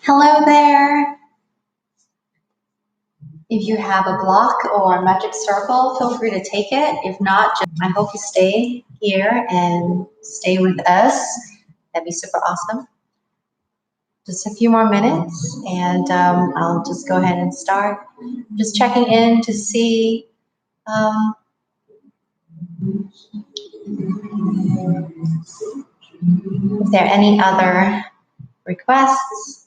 Hello there. If you have a block or a magic circle, feel free to take it. If not, I hope you stay here and stay with us. That'd be super awesome. Just a few more minutes and I'll just go ahead and start. Just checking in to see if there are any other requests.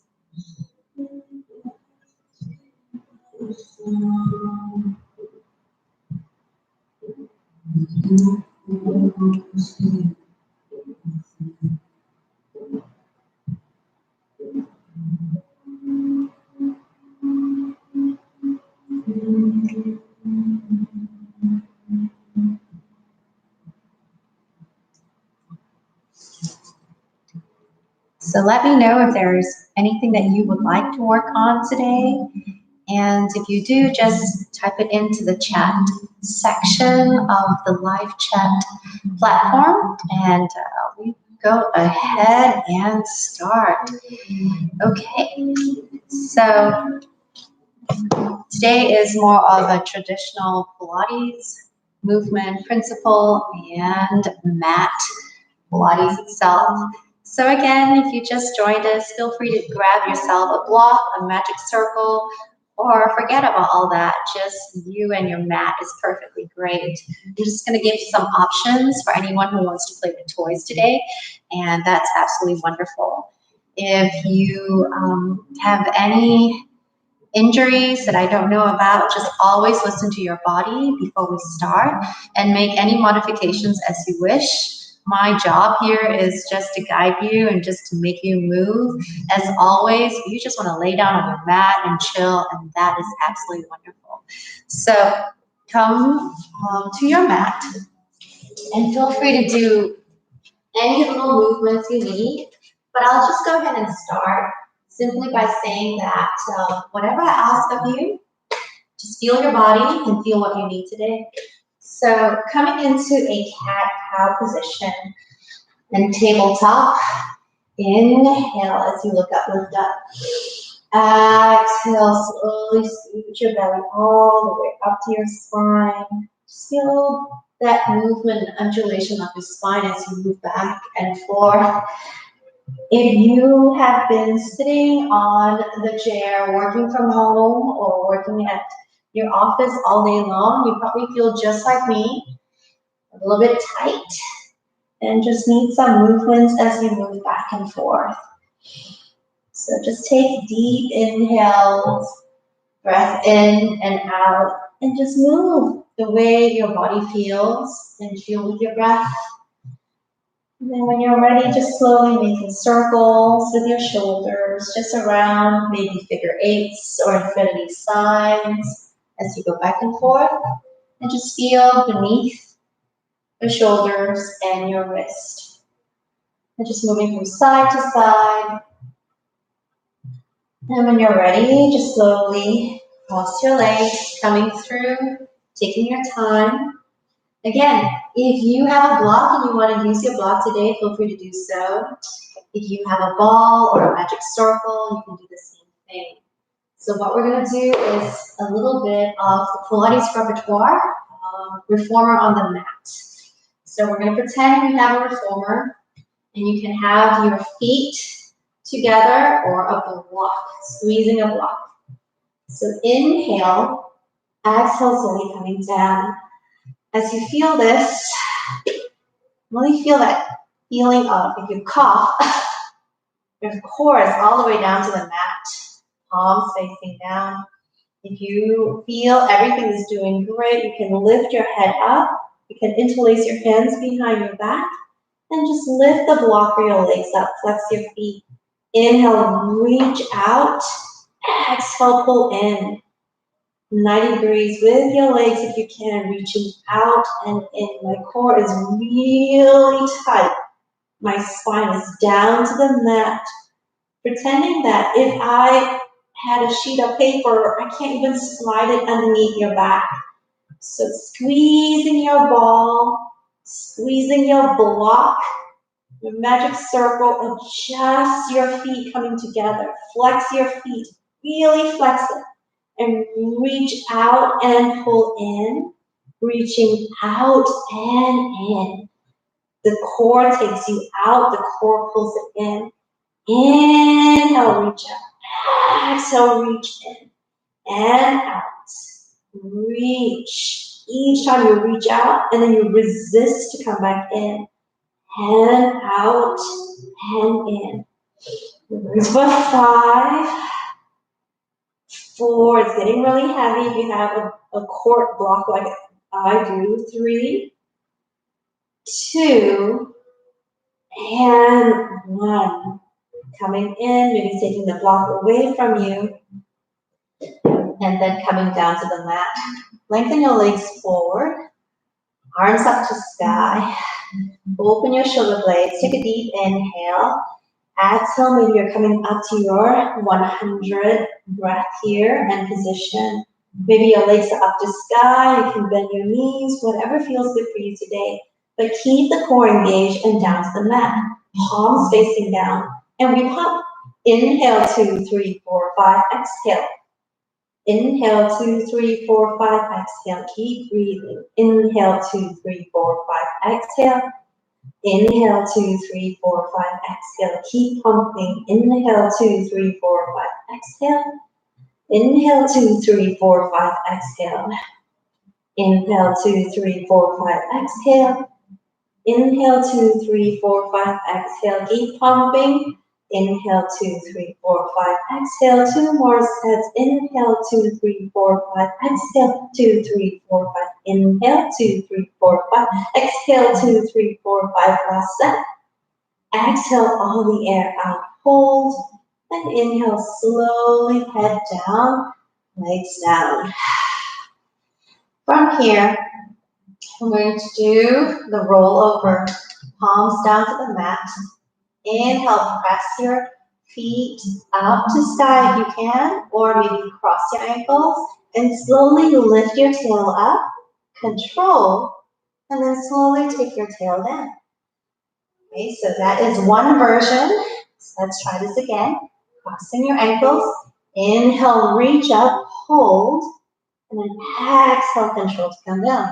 So let me know if there's anything that you would like to work on today. And if you do, just type it into the chat section of the live chat platform, and we go ahead and start. Okay, so today is more of a traditional Pilates movement principle and mat Pilates itself. So again, if you just joined us, feel free to grab yourself a block, a magic circle, or forget about all that. Just you and your mat is perfectly great. I'm just going to give you some options for anyone who wants to play with toys today, and that's absolutely wonderful. If you have any injuries that I don't know about, just always listen to your body before we start and make any modifications as you wish. My job here is just to guide you and just to make you move. As always, you just want to lay down on your mat and chill, and that is absolutely wonderful. So come to your mat and feel free to do any little movements you need, but I'll just go ahead and start simply by saying that whatever I ask of you, just feel your body and feel what you need today. So coming into a cat-cow position and tabletop, inhale as you look up, lift up. Exhale, slowly scoot your belly all the way up to your spine. Just feel that movement and undulation of your spine as you move back and forth. If you have been sitting on the chair, working from home or working at your office all day long, you probably feel just like me, a little bit tight, and just need some movements as you move back and forth. So just take deep inhales, breath in and out, and just move the way your body feels and feel with your breath. And then when you're ready, just slowly making circles with your shoulders, just around maybe figure eights or infinity signs as you go back and forth. And just feel beneath the shoulders and your wrist. And just moving from side to side. And when you're ready, just slowly cross your legs, coming through, taking your time. Again, if you have a block and you want to use your block today, feel free to do so. If you have a ball or a magic circle, you can do the same thing. So what we're going to do is a little bit of the Pilates repertoire, reformer on the mat. So we're going to pretend we have a reformer, and you can have your feet together or a block, squeezing a block. So inhale, exhale, slowly coming down. As you feel this, really feel that feeling of, if you cough, your core is all the way down to the mat, palms facing down. If you feel everything is doing great, you can lift your head up. You can interlace your hands behind your back and just lift the block for your legs up. Flex your feet. Inhale, reach out. Exhale, pull in. 90 degrees with your legs if you can, reaching out and in. My core is really tight. My spine is down to the mat. Pretending that if I had a sheet of paper, I can't even slide it underneath your back. So squeezing your ball, squeezing your block, your magic circle, and just your feet coming together. Flex your feet, really flex it. And reach out and pull in, reaching out and in. The core takes you out, the core pulls it in. Inhale, reach out. Exhale, reach in and out. Reach. Each time you reach out and then you resist to come back in. And out and in. Reverse for 5. 4, it's getting really heavy. If you have a quart block like I do. 3, 2, and 1. Coming in, maybe taking the block away from you, and then coming down to the mat. Lengthen your legs forward, arms up to sky. Open your shoulder blades. Take a deep inhale. Exhale, maybe you're coming up to your 100 breath here and position. Maybe your legs are up to sky. You can bend your knees, whatever feels good for you today. But keep the core engaged and down to the mat. Palms facing down. And we pump. Inhale, 2, 3, 4, 5. Exhale. Inhale, 2, 3, 4, 5. Exhale. Keep breathing. Inhale, 2, 3, 4, 5. Exhale. Inhale, 2, 3, 4, 5. Exhale. Keep pumping. Inhale, 2, 3, 4, 5. Exhale. Inhale, 2, 3, 4, 5. Exhale. Inhale, 2, 3, 4, 5. Exhale. Inhale, 2, 3, 4, 5. Exhale. Keep pumping. Inhale, 2, 3, 4, 5. Exhale. 2 more sets. Inhale, 2, 3, 4, 5. Exhale. 2, 3, 4, 5. Inhale, 2, 3, 4, 5. Exhale, 2, 3, 4, 5. Last set. Exhale all the air out. Hold. And inhale, slowly head down, legs down. From here, I'm going to do the rollover. Palms down to the mat. Inhale, press your feet up to sky if you can, or maybe cross your ankles, and slowly lift your tail up, control, and then slowly take your tail down. Okay, so that is one version. So let's try this again. Crossing your ankles, inhale, reach up, hold, and then exhale, control to come down.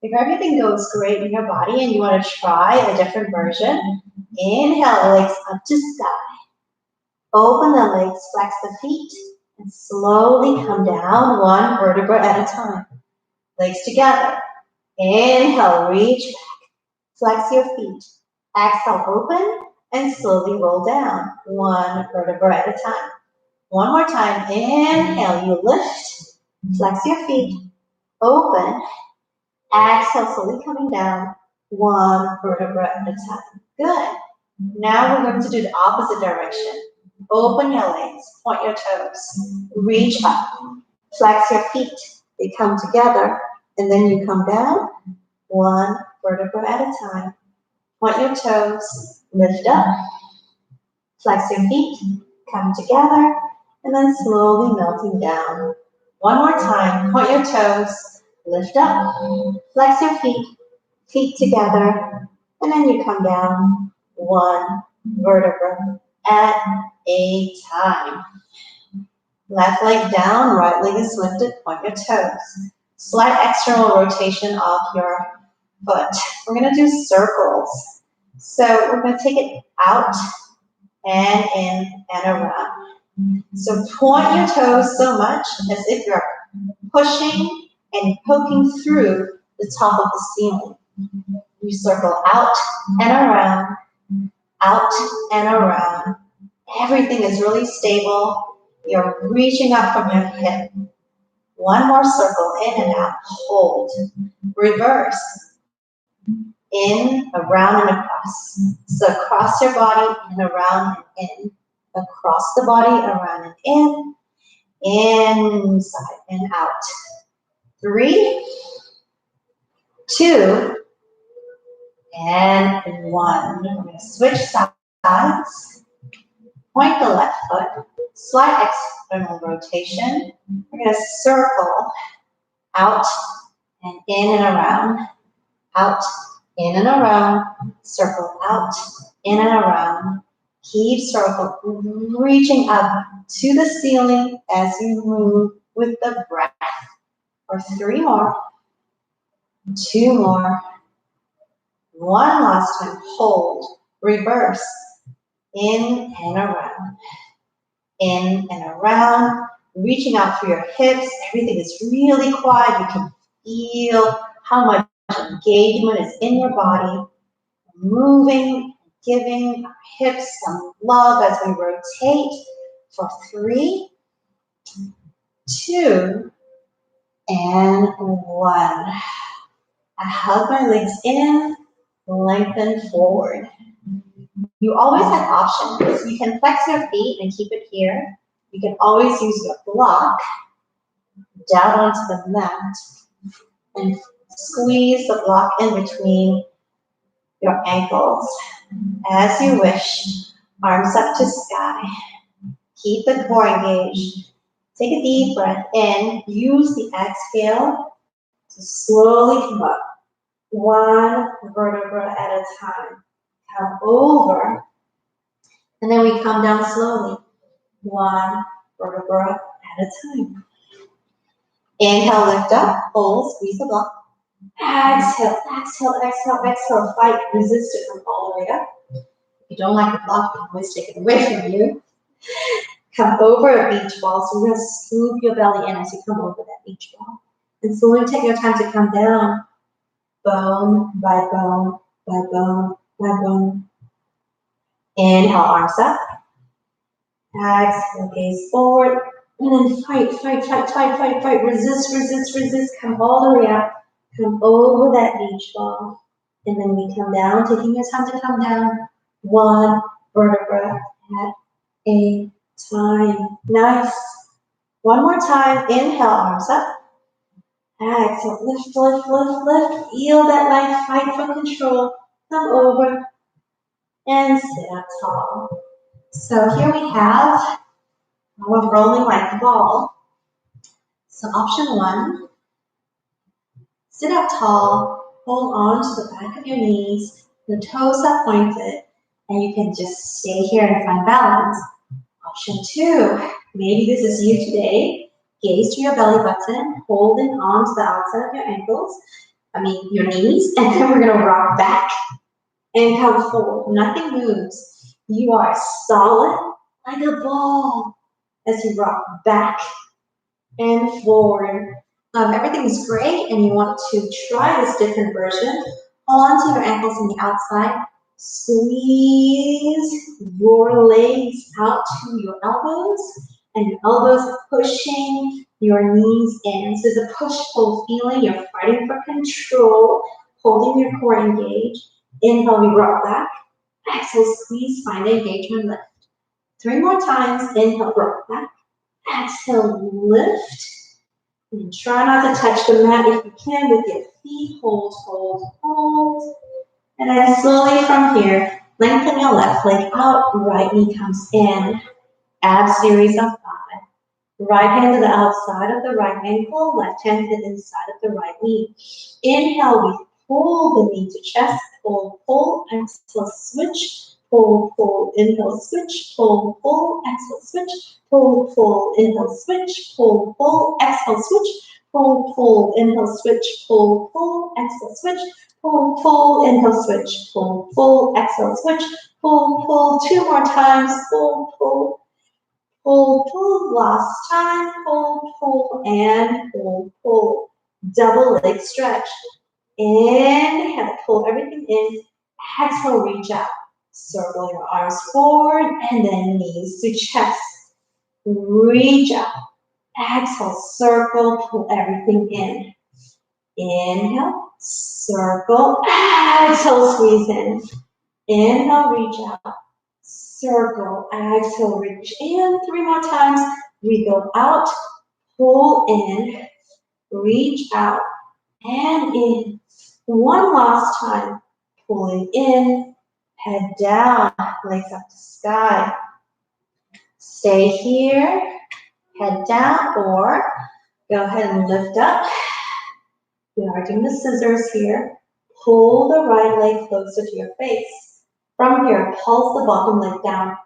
If everything goes great in your body and you want to try a different version, inhale, legs up to sky. Open the legs, flex the feet, and slowly come down one vertebra at a time. Legs together. Inhale, reach back. Flex your feet. Exhale, open, and slowly roll down one vertebra at a time. One more time. Inhale, you lift. Flex your feet. Open. Exhale, slowly coming down one vertebra at a time. Good. Now we're going to do the opposite direction. Open your legs, point your toes, reach up, flex your feet. They come together, and then you come down one vertebra at a time. Point your toes, lift up, flex your feet, come together, and then slowly melting down. One more time, point your toes, lift up, flex your feet together, and then you come down one vertebra at a time. Left leg down, right leg is lifted, point your toes. Slight external rotation of your foot. We're going to do circles. So we're going to take it out and in and around. So point your toes so much as if you're pushing and poking through the top of the ceiling. You circle out and around, out and around. Everything is really stable. You're reaching up from your hip. One more circle, in and out, hold. Reverse, in, around, and across. So across your body, and around and in. Across the body, around and in. Inside and out. 3, 2, and 1. We're going to switch sides. Point the left foot. Slight external rotation. We're going to circle out and in and around. Out, in and around. Circle out, in and around. Keep circle, reaching up to the ceiling as you move with the breath. For 3 more. 2 more. 1 last time. Hold. Reverse. In and around. In and around. Reaching out through your hips. Everything is really quiet. You can feel how much engagement is in your body. Moving, giving our hips some love as we rotate. For 3, 2, and 1. I hug my legs in, lengthen forward. You always have options. You can flex your feet and keep it here. You can always use your block down onto the mat and squeeze the block in between your ankles as you wish. Arms up to sky. Keep the core engaged. Take a deep breath in. Use the exhale to slowly come up. 1 vertebra at a time. Come over. And then we come down slowly. 1 vertebra at a time. Inhale, lift up, hold, squeeze the block. Exhale, exhale, exhale, exhale. Fight, resist it from all the way up. If you don't like the block, you can always take it away from you. Come over a beach ball. So we're going to scoop your belly in as you come over that beach ball. And slowly take your time to come down. Bone by bone by bone by bone. Inhale, arms up. Exhale, gaze forward. And then fight, fight, fight, fight, fight, fight. Resist, resist, resist. Come all the way up. Come over that beach ball. And then we come down, taking your time to come down. 1 vertebra at a time. Nice. 1 more time. Inhale, arms up. Exhale, lift, lift, lift, lift. Feel that light, fight for control. Come over and sit up tall. So here we have, we're rolling like a ball. So option 1, sit up tall, hold on to the back of your knees, the toes are pointed, and you can just stay here and find balance. Option 2, maybe this is you today. Gaze to your belly button, holding on to the outside of your ankles, your knees, and then we're gonna rock back and come forward. Nothing moves. You are solid like a ball as you rock back and forward. Everything is great and you want to try this different version. Hold on to your ankles on the outside. Squeeze your legs out to your elbows, and your elbows are pushing your knees in. So it's a push-pull feeling. You're fighting for control, holding your core engaged. Inhale, we rock back. Exhale, squeeze, find engagement, lift. 3 more times. Inhale, rock back. Exhale, lift. And try not to touch the mat if you can with your feet. Hold, hold, hold. And then slowly from here, lengthen your left leg out. Right knee comes in. Ab series of 5. Right hand to the outside of the right ankle. Left hand to the inside of the right knee. Inhale, we pull the knee to chest. Pull, pull. Exhale, switch. Pull, pull. Inhale, switch. Pull, pull. Exhale, switch. Pull, pull. Inhale, switch. Pull, pull. Exhale, switch. Pull, pull. Inhale, switch. Pull, pull. Exhale, switch. Pull, pull. Inhale, switch. Pull, pull. Exhale, switch. Pull, pull. 2 more times. Pull, pull. Pull, pull. Last time. Pull, pull. And pull, pull. Double leg stretch. Inhale, pull everything in. Exhale, reach out. Circle your arms forward and then knees to chest. Reach out. Exhale, circle, pull everything in. Inhale, circle, exhale, squeeze in. Inhale, reach out. Circle, exhale, reach in. 3 more times. We go out, pull in, reach out, and in. One last time. Pulling in, head down, legs up to sky. Stay here, head down, or go ahead and lift up. We are doing the scissors here. Pull the right leg closer to your face. From here, pulse the bottom leg down.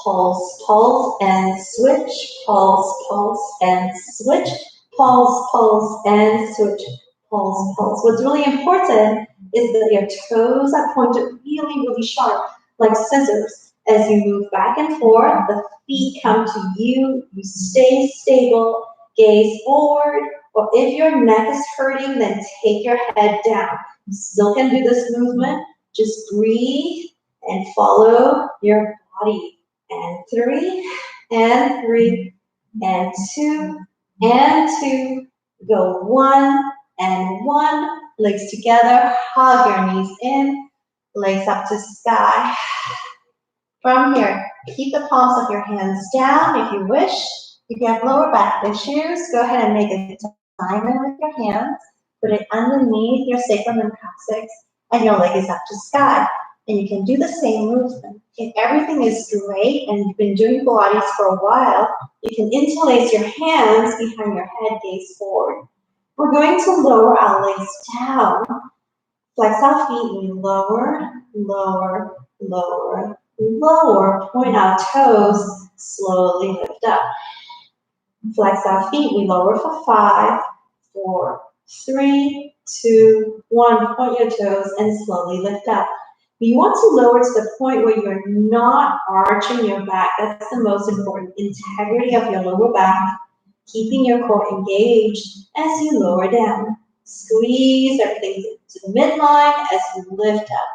Pulse, pulse, and switch. Pulse, pulse, and switch. Pulse, pulse, and switch. Pulse, pulse. What's really important is that your toes are pointed really, really sharp, like scissors. As you move back and forth, the feet come to you. You stay stable, gaze forward. Or if your neck is hurting, then take your head down. You still can do this movement. Just breathe and follow your body. And 3, and 3, and 2, and 2. Go 1, and 1. Legs together, hug your knees in, legs up to sky. From here, keep the palms of your hands down if you wish. If you have lower back issues, go ahead and make a diamond with your hands. Put it underneath your sacrum and coccyx, and your leg is up to sky. And you can do the same movement. If everything is straight and you've been doing Pilates for a while, you can interlace your hands behind your head, gaze forward. We're going to lower our legs down. Flex our feet, we lower, lower, lower, lower. Point our toes, slowly lift up. Flex our feet, we lower for 5, 4, 3, 2, 1. Point your toes and slowly lift up. You want to lower to the point where you're not arching your back. That's the most important. Integrity of your lower back, keeping your core engaged as you lower down. Squeeze everything to the midline as you lift up.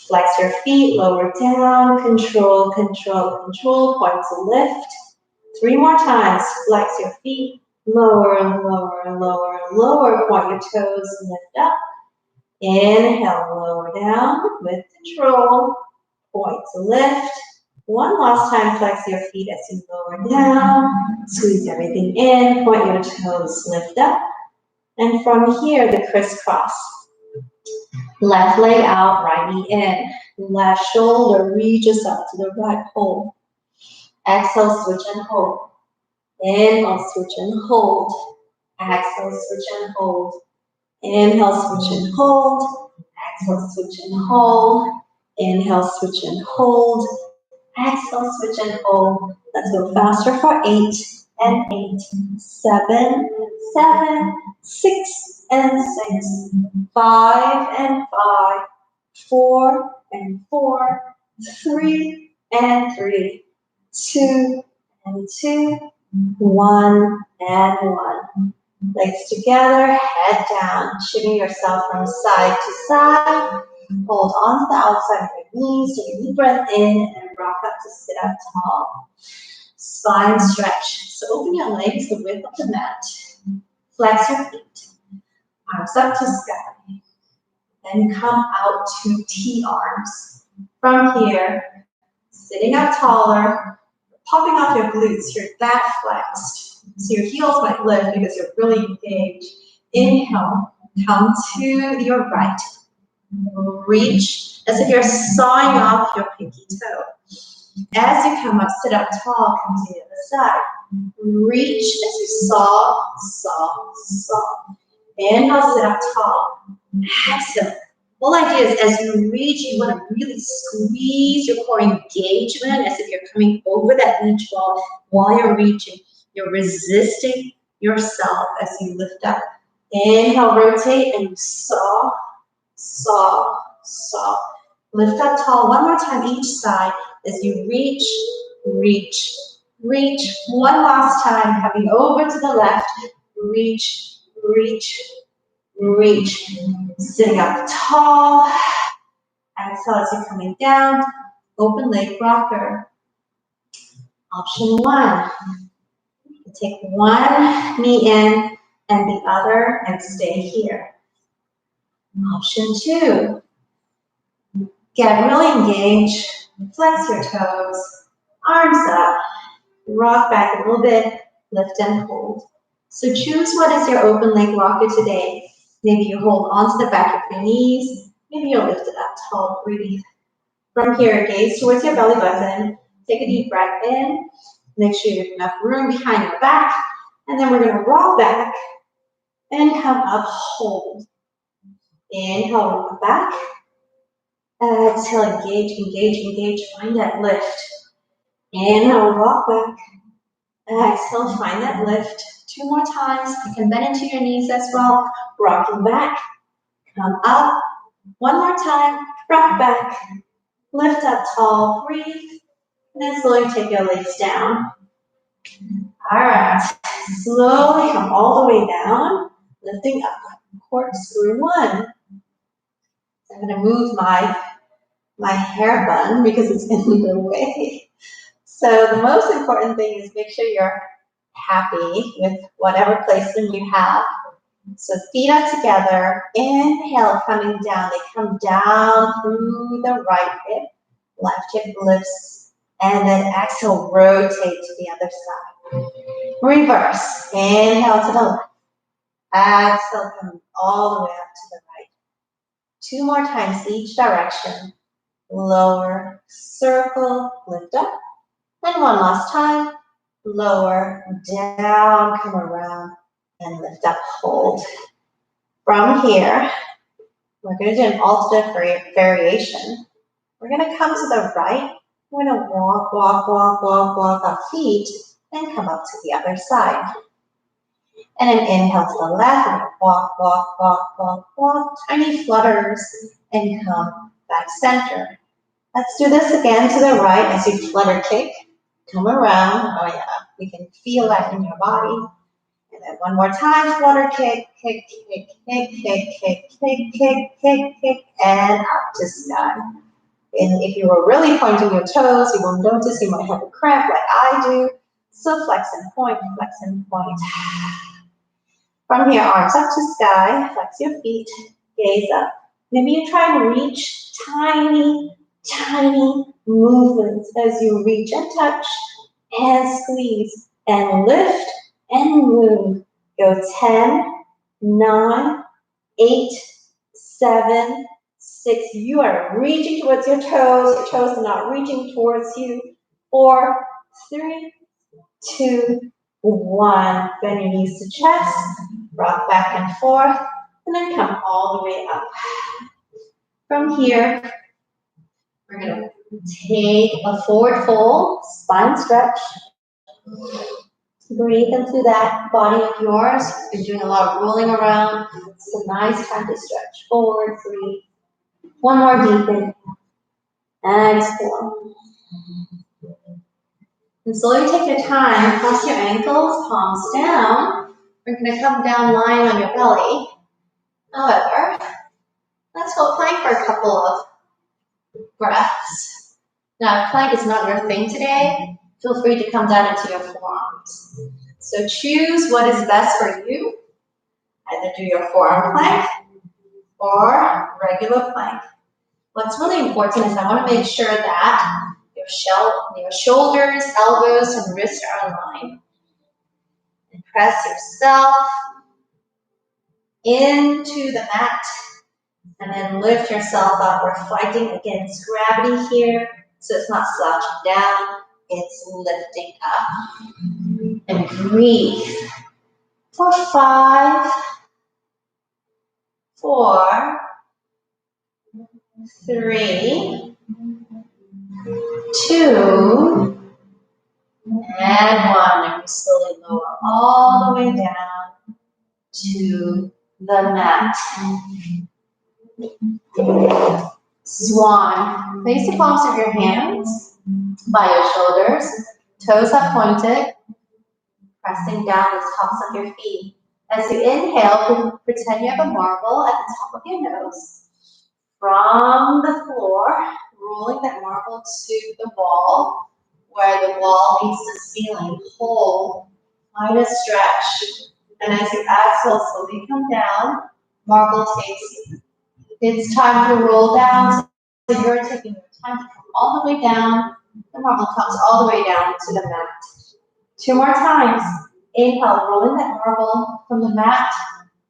Flex your feet, lower down, control, control, control, point to lift. 3 more times, flex your feet, lower, lower, lower, lower, point your toes, lift up. Inhale, lower down with control, point to lift. One last time, flex your feet as you lower down, squeeze everything in, point your toes, lift up. And from here, the crisscross. Left leg out, right knee in. Left shoulder reaches up to the right pole. Exhale, switch and hold. Inhale, switch and hold. Exhale, switch and hold. Inhale, switch and hold. Exhale, switch and hold. Inhale, switch and hold. Exhale, switch and hold. Let's go faster for 8 and 8, 7, 7, 6 and 6, 5 and 5, 4 and 4, 3 and 3, 2 and 2, 1 and 1. Legs together, head down, shimmy yourself from side to side. Hold on to the outside of your knees, take a deep breath in and rock up to sit up tall. Spine stretch. So open your legs the width of the mat. Flex your feet. Arms up to sky. Then come out to T-arms. From here, sitting up taller, popping off your glutes, you're that flexed. So your heels might lift because you're really engaged. Inhale, come to your right. Reach as if you're sawing off your pinky toe. As you come up, sit up tall, come to the other side. Reach as you saw, saw, saw. Inhale, sit up tall. Exhale. Whole idea is as you reach, you want to really squeeze your core engagement as if you're coming over that beach ball while you're reaching. You're resisting yourself as you lift up. Inhale, rotate, and you saw, saw, saw. Lift up tall. One more time each side as you reach, reach, reach. One last time, coming over to the left. Reach, reach, reach. Sitting up tall. Exhale as you're coming down. Open leg rocker. Option one. Take one knee in and the other and stay here. Option two. Get really engaged. Flex your toes. Arms up. Rock back a little bit. Lift and hold. So choose what is your open leg rocker today. Maybe you hold onto the back of your knees. Maybe you'll lift it up tall. Breathe. From here, gaze towards your belly button. Take a deep breath in. Make sure you have enough room behind your back. And then we're going to roll back and come up, hold. Inhale, roll back. Exhale, engage, engage, engage. Find that lift. Inhale, rock back. Exhale, find that lift. Two more times. You can bend into your knees as well. Rocking back. Come up. One more time. Rock back. Lift up tall. Breathe. And then slowly take your legs down. All right. Slowly come all the way down. Lifting up. Corkscrew one. I'm going to move my hair bun because it's in the way. So the most important thing is make sure you're happy with whatever placement you have. So feet are together. Inhale, coming down. They come down through the right hip. Left hip lifts. And then exhale, rotate to the other side. Reverse. Inhale to the left. Exhale, coming all the way up to the right. Two more times each direction. Lower, circle, lift up. And one last time. Lower, down, come around, and lift up, hold. From here, we're going to do an alternate variation. We're going to come to the right. We're going to walk, walk, walk, walk, walk our feet, and come up to the other side. And then inhale to the left, we're going to walk, walk, walk, walk, walk, tiny flutters, and come back center. Let's do this again to the right as you flutter kick. Come around. Oh yeah, you can feel that in your body. And then one more time, flutter kick, kick, kick, kick, kick, kick, kick, kick, kick, kick, and up to sky. And if you were really pointing your toes, you will notice you might have a cramp like I do. So flex and point, flex and point. From here, arms up to sky, flex your feet, gaze up. Maybe you try and reach tiny, tiny movements as you reach and touch and squeeze and lift and move. Go 10, 9, 8, 7, 6. You are reaching towards your toes are not reaching towards you. 4, 3, 2, 1. Bend your knees to chest, rock back and forth, and then come all the way up. From here, we're going to take a forward fold, spine stretch. Breathe into that body of yours. You're doing a lot of rolling around. It's a nice time to stretch forward, breathe. One more deep inhale. Exhale. And slowly take your time, cross your ankles, palms down. We're going to come down lying on your belly. However, let's hold plank for a couple of breaths. Now, if plank is not your thing today, feel free to come down into your forearms. So choose what is best for you. Either do your forearm plank or regular plank. What's really important is I want to make sure that your shoulders, elbows, and wrists are aligned. And press yourself into the mat. And then lift yourself up. We're fighting against gravity here. So it's not slouching down. It's lifting up. And breathe. For 5, 4, 3, 2, and 1. And we slowly lower all the way down to the mat. Swan. Place the palms of your hands by your shoulders. Toes are pointed. Pressing down the tops of your feet. As you inhale, pretend you have a marble at the top of your nose. From the floor, rolling that marble to the wall, where the wall meets the ceiling. Hold, find a stretch. And as you exhale, slowly come down. Marble takes you. It's time to roll down. So you're taking your time to come all the way down. The marble comes all the way down to the mat. 2 more times. Inhale, rolling that marble from the mat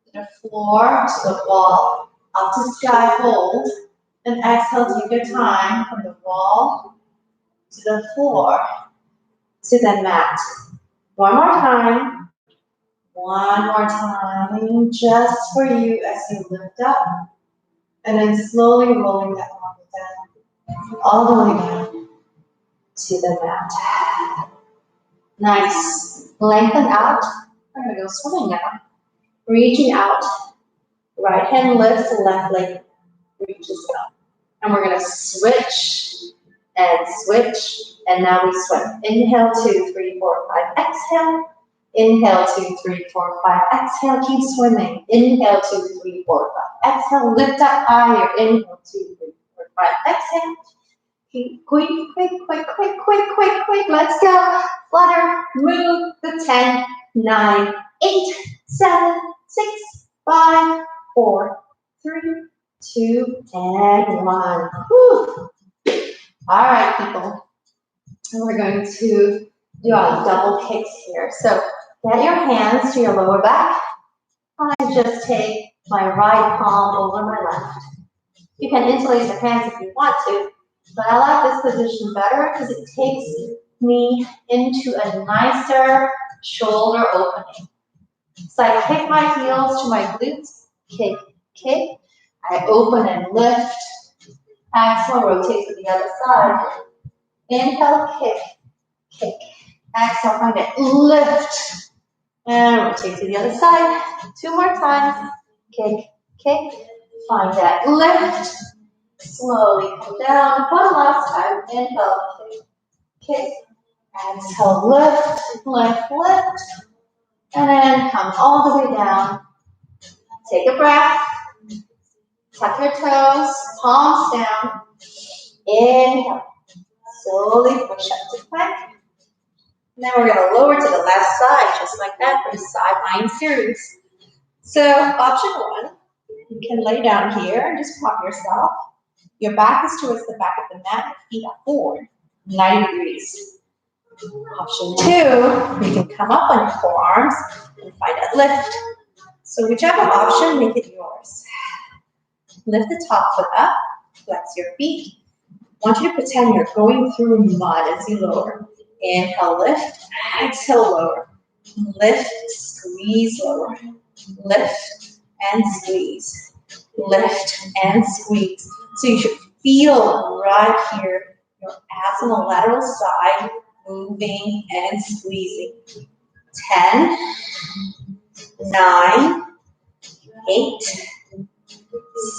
to the floor, to the wall, up to sky, hold. And exhale, take your time from the wall to the floor to the mat. One more time. One more time, just for you as you lift up. And then slowly rolling that marble down, all the way down to the mat. Nice. Lengthen out. I'm going to go swimming now. Reaching out. Right hand lifts, left leg reaches up. And we're going to switch and switch. And now we swim. Inhale, 2, 3, 4, 5. Exhale. Inhale, 2, 3, 4, 5. Exhale, keep swimming. Inhale, 2, 3, 4, 5. Exhale, lift up higher. Inhale, 2, 3, 4, 5. Exhale. Quick. Let's go. Flutter, move the 10, 9, 8, 7, 6, 5, 4, 3, 2, and 1. Whew. All right, people. And we're going to do our double kicks here. So get your hands to your lower back. I just take my right palm over my left. You can interlace your hands if you want to, but I like this position better because it takes me into a nicer shoulder opening. So I kick my heels to my glutes, kick. I open and lift. Exhale, rotate to the other side. Inhale, kick. Exhale, find it, lift. And rotate to the other side. 2 more times. Kick. Find that lift. Slowly come down. One last time. Inhale, kick. Exhale, lift. And then come all the way down. Take a breath. Tuck your toes. Palms down. Inhale. Slowly push up to plank. Now we're going to lower to the left side, just like that, for the side lying series. So, option 1, you can lay down here and just prop yourself. Your back is towards the back of the mat, feet are forward, 90 degrees. Option 2, you can come up on your forearms and find that lift. So, whichever option, make it yours. Lift the top foot up, flex your feet. I want you to pretend you're going through mud as you lower. Inhale, lift. Exhale, lower. Lift, squeeze, lower. Lift and squeeze. Lift and squeeze. So you should feel right here your abs on the lateral side moving and squeezing. 10, 9, 8,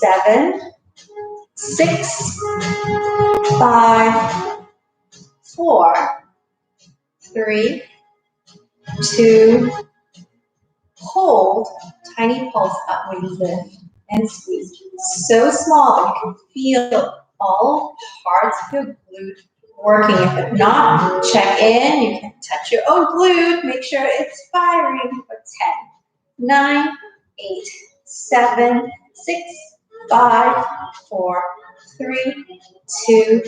7, 6, 5, 4, 3, 2, hold, tiny pulse up when you lift and squeeze. So small that you can feel all parts of your glute working. If not, check in. You can touch your own glute. Make sure it's firing for 10, 9, 8, 7, 6, 5, 4, 3, 2,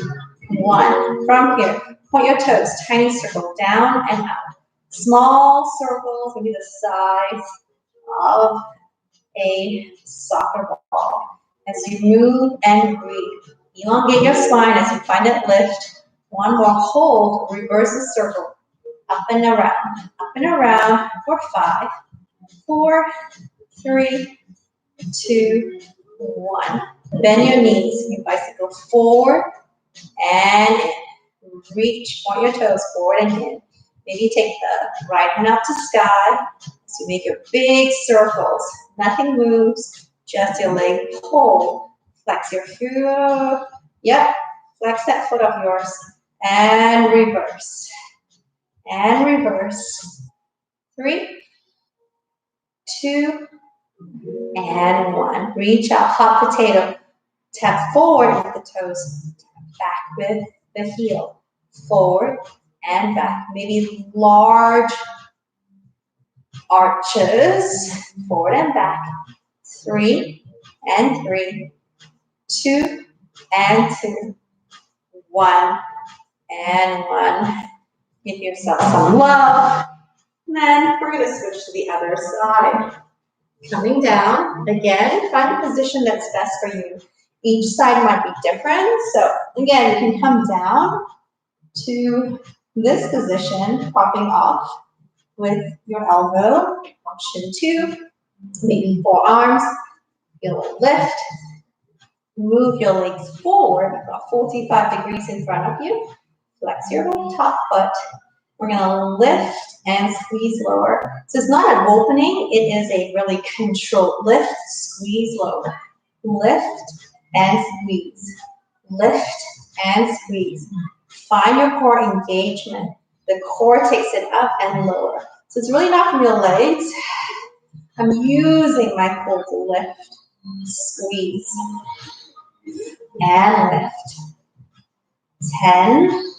1. From here, point your toes, tiny circle down and out. Small circles, maybe the size of a soccer ball. As you move and breathe, elongate your spine as you find it lift. One more, hold, reverse the circle, up and around for 5, 4, 3, 2, 1. Bend your knees, you bicycle forward and in. Reach, point your toes forward and in. Maybe take the right hand up to sky. So you make your big circles. Nothing moves, just your leg. Hold. Flex your foot. Yep. Flex that foot of yours. And reverse. And reverse. 3, 2, and 1. Reach out, hot potato. Tap forward with the toes, tap back with the heel. Forward and back. Maybe large arches. Forward and back. 3 and 3. 2 and 2. 1 and 1. Give yourself some love. And then we're going to switch to the other side. Coming down, again, find a position that's best for you. Each side might be different. So again, you can come down to this position, propping off with your elbow. Option 2, maybe forearms. You'll lift. Move your legs forward about 45 degrees in front of you. Flex your top foot. We're going to lift and squeeze lower. So it's not an opening, it is a really controlled lift, squeeze lower. Lift and squeeze. Lift and squeeze. Find your core engagement. The core takes it up and lower. So it's really not from your legs. I'm using my core to lift, squeeze, and lift. 10,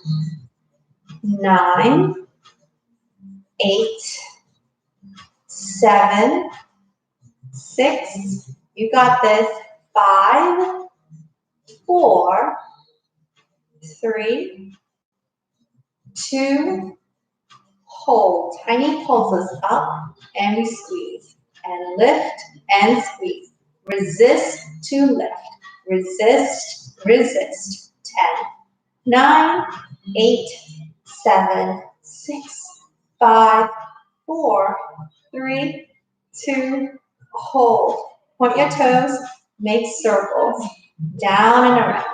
9, 8, 7, 6, you got this. 5, 4, 3, 2, hold. Tiny pulses up and we squeeze. And lift and squeeze. Resist to lift. Resist, resist. 10, 9, 8, 7, 6, 5, 4, 3, 2, hold. Point your toes, make circles. Down and around.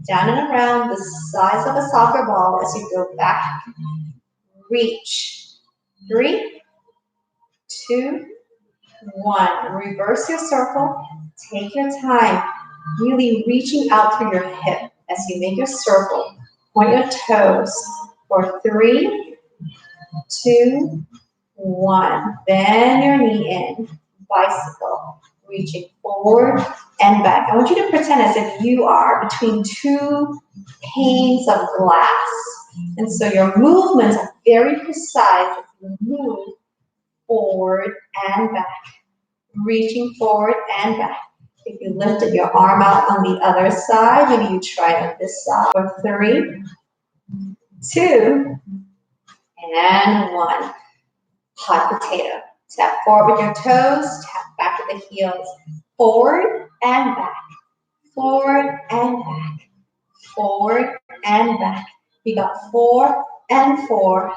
Down and around the size of a soccer ball as you go back. Reach. 3, 2, 1. Reverse your circle. Take your time. Really reaching out through your hip as you make your circle. Point your toes for 3, 2, 1. Bend your knee in. Bicycle. Reaching forward and back. I want you to pretend as if you are between two panes of glass. And so your movements are very precise as you move forward and back. Reaching forward and back. If you lifted your arm out on the other side, maybe you try it on this side. For 3, 2, and 1. Hot potato. Tap forward with your toes, tap back with the heels. Forward and back. Forward and back. Forward and back. We got 4 and 4.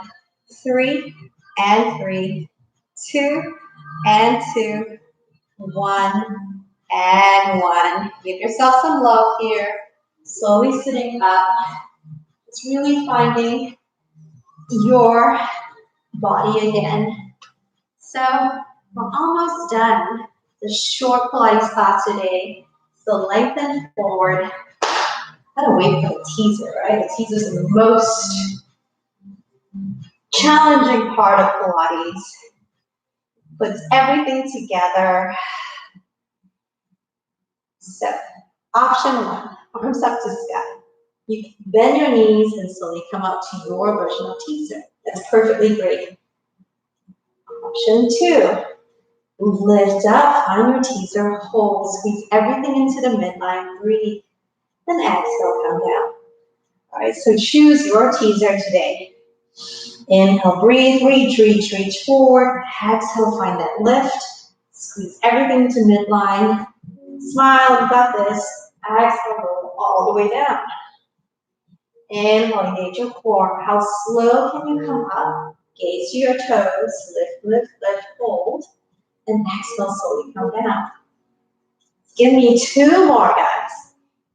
3 and 3. 2 and 2. 1 and 1. Give yourself some love here. Slowly sitting up. It's really finding your body again. So we're almost done. The short Pilates class today. So lengthen forward. Gotta wait for the teaser, right? The teaser is the most challenging part of Pilates. Puts everything together. So option 1, arms up to sky. You can bend your knees and slowly come up to your version of teaser. That's perfectly great. Option 2, lift up on your teaser, hold, squeeze everything into the midline, breathe, then exhale, come down. All right, so choose your teaser today. Inhale, breathe, reach, reach, reach forward. Exhale, find that lift. Squeeze everything to midline. Smile, you got this. Exhale, roll all the way down. Inhale, engage your core. How slow can you come up? Gaze to your toes. Lift, lift, lift, hold. And exhale, slowly come down. Give me 2 more, guys.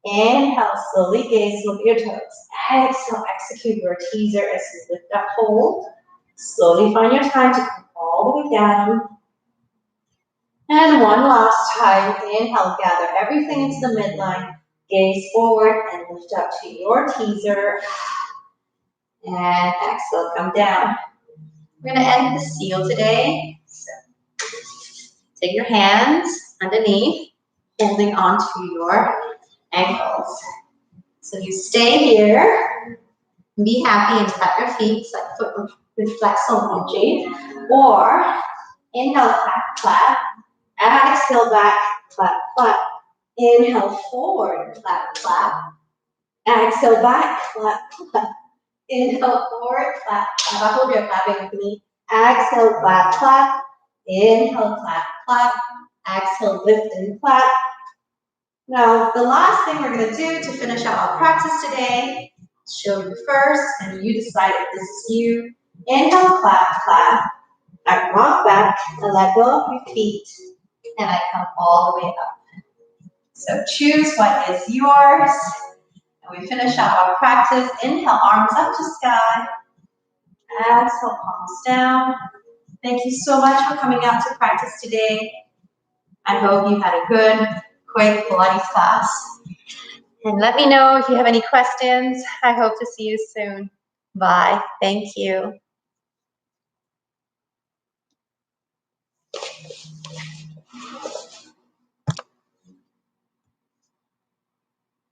Inhale, slowly gaze, look at your toes. Exhale, execute your teaser as you lift up, hold. Slowly find your time to come all the way down. And one last time. Inhale, gather everything into the midline. Gaze forward and lift up to your teaser. And exhale, come down. We're going to end the seal today. So Take your hands underneath, holding onto your ankles. So you stay here, be happy and tap your feet so that foot would flex on energy. Or inhale, clap, clap. Exhale, back, clap, clap. Inhale, forward, clap, clap. Exhale, back, clap, clap. Inhale, forward, clap, clap. I hope you're clapping with me. Exhale, clap, clap. Inhale, clap, clap. Exhale, lift and clap. Now, the last thing we're going to do to finish out our practice today, show you first, and you decide if this is you. Inhale, clap, clap. I rock back and let go of your feet, and I come all the way up. So choose what is yours, and we finish out our practice. Inhale, arms up to sky. Exhale, palms down. Thank you so much for coming out to practice today. I hope you had a good, quick Pilates class. And let me know if you have any questions. I hope to see you soon. Bye. Thank you.